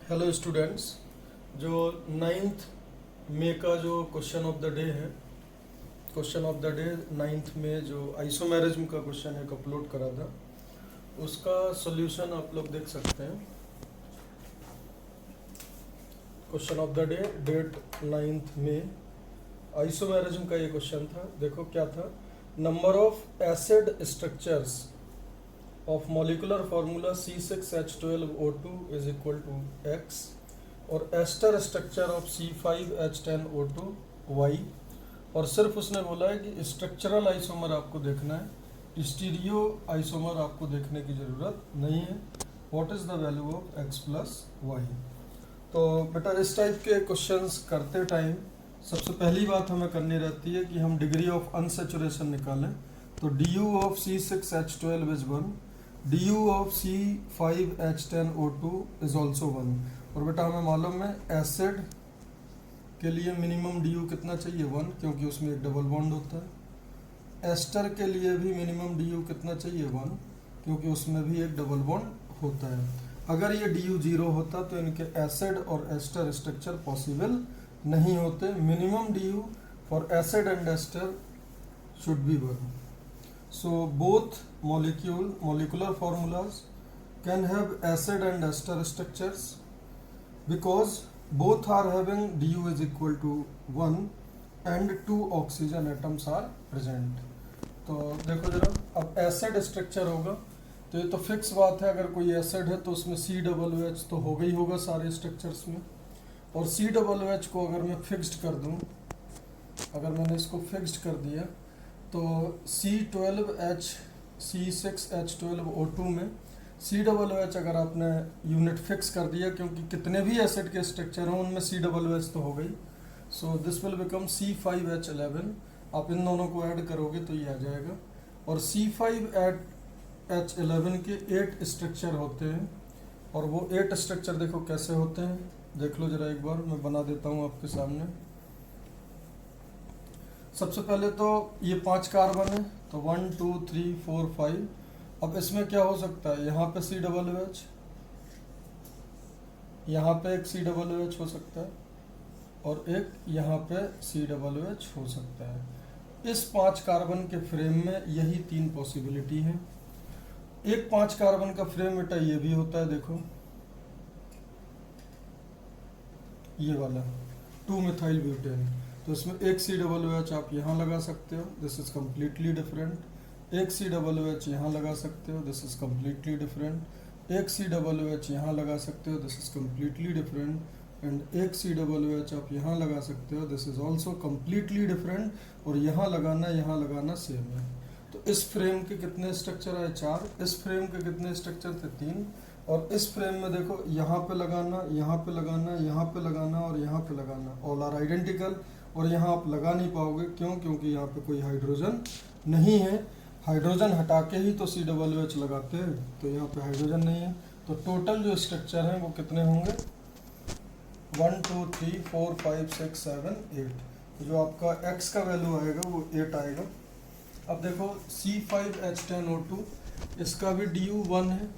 Hello students. जो 9th मई का जो क्वेश्चन ऑफ द डे है, question of the day 9th में जो आइसोमेरिज्म का क्वेश्चन एक अपलोड करा था, उसका सॉल्यूशन आप लोग देख सकते हैं। Question of the day, date 9th May, isomerism का ये क्वेश्चन था। देखो क्या था, number of acid structures of molecular formula C6H12O2 is equal to X और ester structure of C5H10O2 Y। और सिर्फ उसने बोला है कि स्ट्रक्चरल आइसोमर आपको देखना है, स्टीरियो आइसोमर आपको देखने की ज़रूरत नहीं है। What is the value of X plus Y. तो बेटा इस टाइप के क्वेश्चंस करते टाइम सबसे पहली बात हमें करनी रहती है कि हम डिग्री ऑफ अनसेचुरेशन निकालें। तो du of C6H12 is 1, du of C5H10O2 is also 1। और बेटा हमें मालूम है एसिड के लिए मिनिमम du कितना चाहिए 1, क्योंकि उसमें एक डबल बॉन्ड होता है। एस्टर के लिए भी मिनिमम du कितना चाहिए 1, क्योंकि उसमें भी एक डबल बॉन्ड होता है। अगर ये du 0 होता तो इनके एसिड और एस्टर स्ट्रक्चर पॉसिबल नहीं होते। Minimum du for acid and ester should be 1। So both molecular formulas can have acid and ester structures because both are having du is equal to 1 and 2 oxygen atoms are present। तो देखो जरा, अब acid structure होगा तो ये तो fix बात है, अगर कोई एसिड है तो उसमें COOH तो होगा ही होगा सारे स्ट्रक्चर्स में। और COOH को अगर मैं फिक्स्ड कर दूं, अगर मैंने इसको फिक्स्ड कर दिया तो C12H C6H12O2 में COOH अगर आपने यूनिट फिक्स कर दिया, क्योंकि कितने भी एसिड के स्ट्रक्चर हों उनमें COOH तो हो गई। So this will become C5H11। आप इन दोनों को ऐड करोगे तो ये आ जाएगा। और C5H11 के 8 स्ट्रक्चर होते हैं, और वो 8 स्ट्रक्चर देखो कैसे होते हैं, देख लो जरा एक बार, मैं बना देता हूँ आपके सामने। सबसे पहले तो ये 5 कार्बन है, तो 1 2 3 4 5। अब इसमें क्या हो सकता है, यहाँ पे COOH, यहाँ पे एक COOH हो सकता है, और एक यहाँ पे COOH हो सकता है। इस 5 कार्बन के फ्रेम में यही 3 पॉसिबिलिटी है। एक 5 कार्बन का फ्रेम बेटा ये भी होता है, देखो ये वाला 2 मिथाइल ब्यूटेन। तो इसमें एक COOH आप यहाँ लगा सकते हो, दिस इज कम्प्लीटली डिफरेंट। एक COOH यहाँ लगा सकते हो, दिस इज कम्प्लीटली डिफरेंट। एक COOH यहाँ लगा सकते हो, this is completely different. And एक COOH आप यहाँ लगा सकते हो, this is also completely different. और यहाँ लगाना सेम है। तो इस फ्रेम के कितने स्ट्रक्चर आए, 4। इस फ्रेम के कितने स्ट्रक्चर थे, 3। और इस फ्रेम में देखो यहाँ पे लगाना, यहाँ पे लगाना, यहाँ पे लगाना और यहाँ पे लगाना, ऑल आर आइडेंटिकल। और यहाँ आप लगा नहीं पाओगे, क्यों? क्योंकि यहाँ पे कोई हाइड्रोजन नहीं है। हाइड्रोजन हटा के ही तो COOH लगाते हैं, तो यहाँ पे हाइड्रोजन नहीं है। तो टोटल जो स्ट्रक्चर हैं वो कितने होंगे, 1 2 3 4 5 6 7 8। तो जो आपका X का वैल्यू आएगा वो 8 आएगा। अब देखो C5H10O2, इसका भी du 1 है,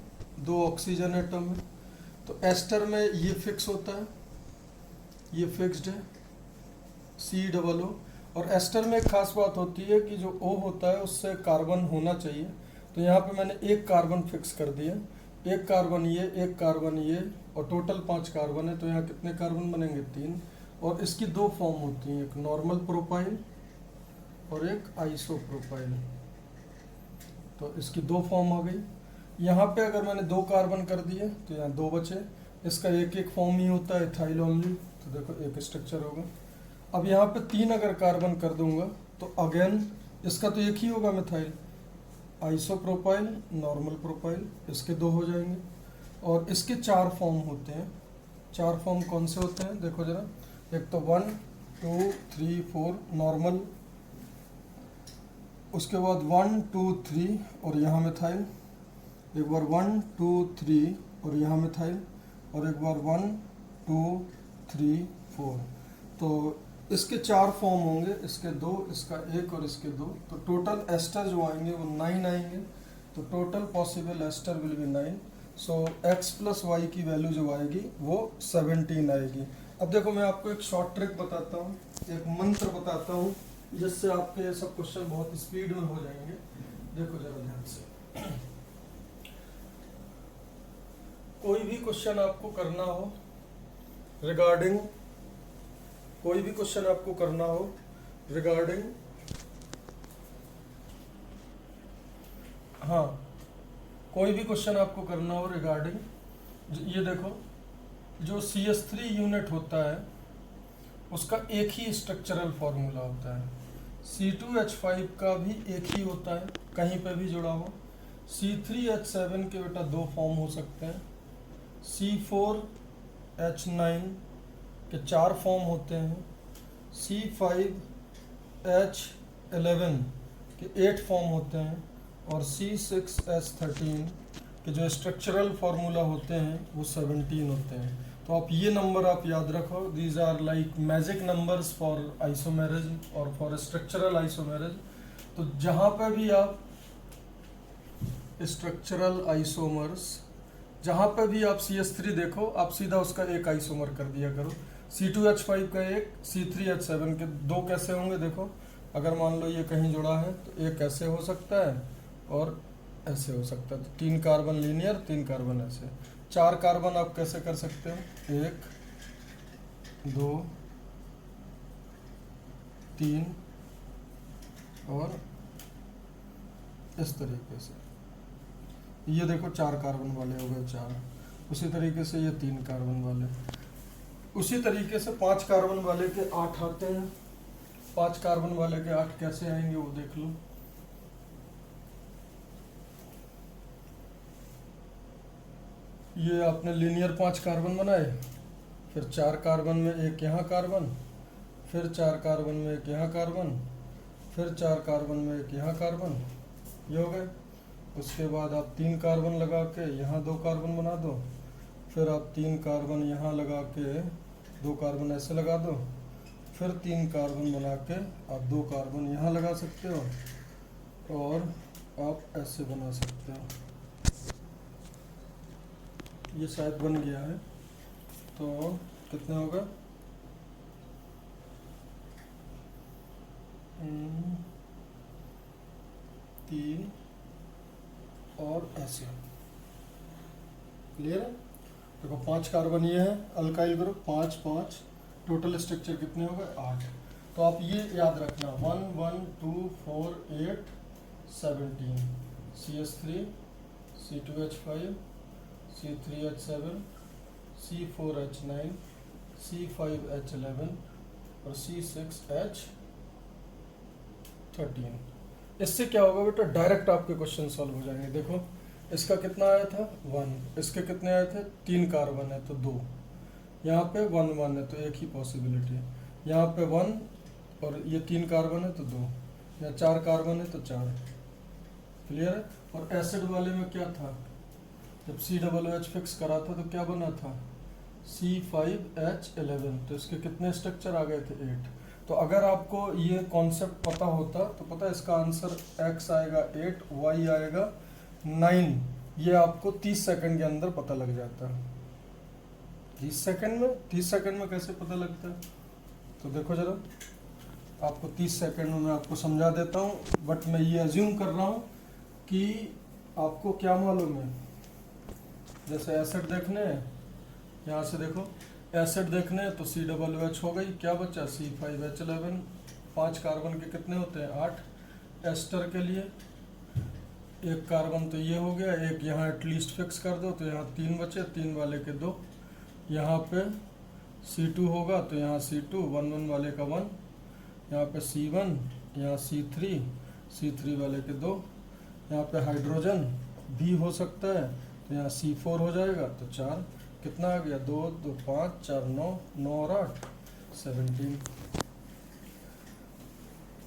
2 ऑक्सीजन एटम है। तो एस्टर में ये फिक्स होता है, ये फिक्स्ड है COO। और एस्टर में एक खास बात होती है कि जो O होता है उससे कार्बन होना चाहिए। तो यहाँ पे मैंने एक कार्बन फिक्स कर दिया, एक कार्बन ये, एक कार्बन ये, और टोटल 5 कार्बन है। तो यहाँ कितने कार्बन बनेंगे, 3। और इसकी 2 फॉर्म होती हैं, एक नॉर्मल प्रोपाइल और एक आइसोप्रोपाइल। तो इसकी 2 फॉर्म आ गई। यहाँ पे अगर मैंने 2 कार्बन कर दिए तो यहाँ 2 बचे। इसका एक फॉर्म ही होता है, इथाइल ओनली। तो देखो एक स्ट्रक्चर होगा। अब यहाँ पे 3 अगर कार्बन कर दूंगा तो अगेन इसका तो एक ही होगा, मिथाइल। आइसोप्रोपाइल, नॉर्मल प्रोपाइल, इसके 2 हो जाएंगे। और इसके 4 फॉर्म होते हैं। 4 फॉर्म कौन से होते हैं, देखो जरा। एक तो 1 2 3 4 नॉर्मल, उसके बाद 1 2 3 और यहाँ मिथाइल, एक बार 1 2 3 और यहाँ मिथाइल, और एक बार 1 2 3 4। तो इसके 4 फॉर्म होंगे, इसके 2, इसका 1 और इसके 2। तो टोटल एस्टर जो आएंगे वो 9 आएंगे। तो total possible ester will be 9। So x plus Y की वैल्यू जो आएगी वो 17 आएगी। अब देखो मैं आपको एक शॉर्ट ट्रिक बताता हूँ, एक मंत्र बताता हूँ जिससे आपके ये सब क्वेश्चन बहुत स्पीड में हो जाएंगे। देखो जरा ध्यान से, कोई भी क्वेश्चन आपको करना हो रिगार्डिंग, कोई भी क्वेश्चन आपको करना हो रिगार्डिंग, हाँ कोई भी क्वेश्चन आपको करना हो रिगार्डिंग, ये देखो जो CS3 यूनिट होता है उसका एक ही स्ट्रक्चरल फॉर्मूला होता है, C2H5 का भी एक ही होता है कहीं पे भी जुड़ा हो, C3H7 के बेटा दो फॉर्म हो सकते हैं, C4H9 के 4 फॉर्म होते हैं, C5H11 के 8 फॉर्म होते हैं और C6H13 के जो स्ट्रक्चरल फार्मूला होते हैं वो 17 होते हैं। तो आप ये नंबर आप याद रखो, these are like magic numbers for isomerism और फॉर स्ट्रक्चरल आइसोमेरिज्म। तो जहाँ पे भी आप स्ट्रक्चरल आइसोमर्स, जहाँ पे भी आप CS3 देखो आप सीधा उसका एक आइसोमर कर दिया करो, C2H5 का एक, C3H7 के दो कैसे होंगे देखो, अगर मान लो ये कहीं जुड़ा है तो एक ऐसे हो सकता है और ऐसे हो सकता है, तो 3 कार्बन लीनियर, 3 कार्बन ऐसे, 4 कार्बन आप कैसे कर सकते हो, 1 2 3 और इस तरीके से, ये देखो 4 कार्बन वाले हो गए 4, उसी तरीके से ये 3 कार्बन वाले, उसी तरीके से 5 कार्बन वाले के 8 आते हैं, 5 कार्बन वाले के 8 कैसे आएंगे वो देख लो, ये आपने लीनियर 5 कार्बन बनाए, फिर 4 कार्बन में एक यहाँ कार्बन, फिर 4 कार्बन में एक यहाँ कार्बन, फिर 4 कार्बन में एक यहाँ कार्बन, ये हो गए। उसके बाद आप 3 कार्बन लगा के यहाँ 2 कार्बन बना दो, फिर आप 3 कार्बन यहाँ लगा के 2 कार्बन ऐसे लगा दो, फिर 3 कार्बन बना के आप 2 कार्बन यहाँ लगा सकते हो और आप ऐसे बना सकते हो। ये शायद बन गया है, तो कितने होगा, 3 और ऐसे, क्लियर है। देखो 5 कार्बन ये है अल्काइल ग्रुप, 5 5, टोटल स्ट्रक्चर कितने हो गए 8। तो आप ये याद रखना 1 1 2 4 8 17, CS3, C2H5, C3H7, C4H9, C5H11 और C6H13। इससे क्या होगा बेटा, डायरेक्ट आपके क्वेश्चन सॉल्व हो जाएंगे। देखो इसका कितना आया था 1, इसके कितने आए थे 3 कार्बन है तो 2, यहाँ पे 1 1 है तो एक ही पॉसिबिलिटी है, यहाँ पे 1 और ये 3 कार्बन है तो 2, या 4 कार्बन है तो 4, क्लियर है। और एसिड वाले में क्या था, जब COOH फिक्स करा था तो क्या बना था C5H11, तो इसके कितने स्ट्रक्चर आ गए थे 8। तो अगर आपको ये कॉन्सेप्ट पता होता तो पता है इसका आंसर x आएगा 8, y आएगा 9, ये आपको 30 सेकंड के अंदर पता लग जाता है। 30 सेकंड में, 30 सेकंड में कैसे पता लगता है, तो देखो जरा आपको 30 सेकंड में मैं आपको समझा देता हूँ, बट मैं ये अज्यूम कर रहा हूँ कि आपको क्या मालूम है। जैसे एसिड देखने हैं, यहाँ से देखो एसिड देखने हैं तो COOH हो गई, क्या बचा C5H11, 5 कार्बन के कितने होते हैं 8, एस्टर के लिए 1 कार्बन तो ये हो गया, एक यहाँ एटलीस्ट फिक्स कर दो तो यहाँ 3 बचे, 3 वाले के 2, यहाँ पे C2 होगा तो यहाँ C2, 1 1 वाले का 1, यहाँ पे C1, यहाँ C3 वाले के 2, यहाँ पे हाइड्रोजन भी हो सकता है तो यहाँ C4 हो जाएगा तो 4, कितना आ गया 2 2 5 4 9, 9 और 8 17।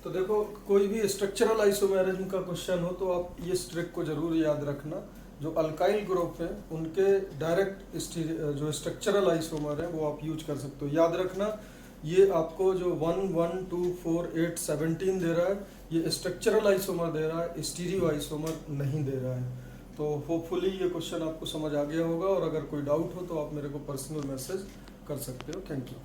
तो देखो कोई भी स्ट्रक्चरल आइसोमेरिज्म का क्वेश्चन हो तो आप ये ट्रिक को जरूर याद रखना, जो अल्काइल ग्रुप है उनके डायरेक्ट जो स्ट्रक्चरल आइसोमर है वो आप यूज कर सकते हो। याद रखना ये आपको जो 1 1 2 4 8 17 दे रहा है ये स्ट्रक्चरल आइसोमर दे रहा है, स्टीरियो आइसोमर नहीं दे रहा है। तो होपफुली ये क्वेश्चन आपको समझ आ गया होगा, और अगर कोई डाउट हो तो आप मेरे को पर्सनल मैसेज कर सकते हो। Thank you.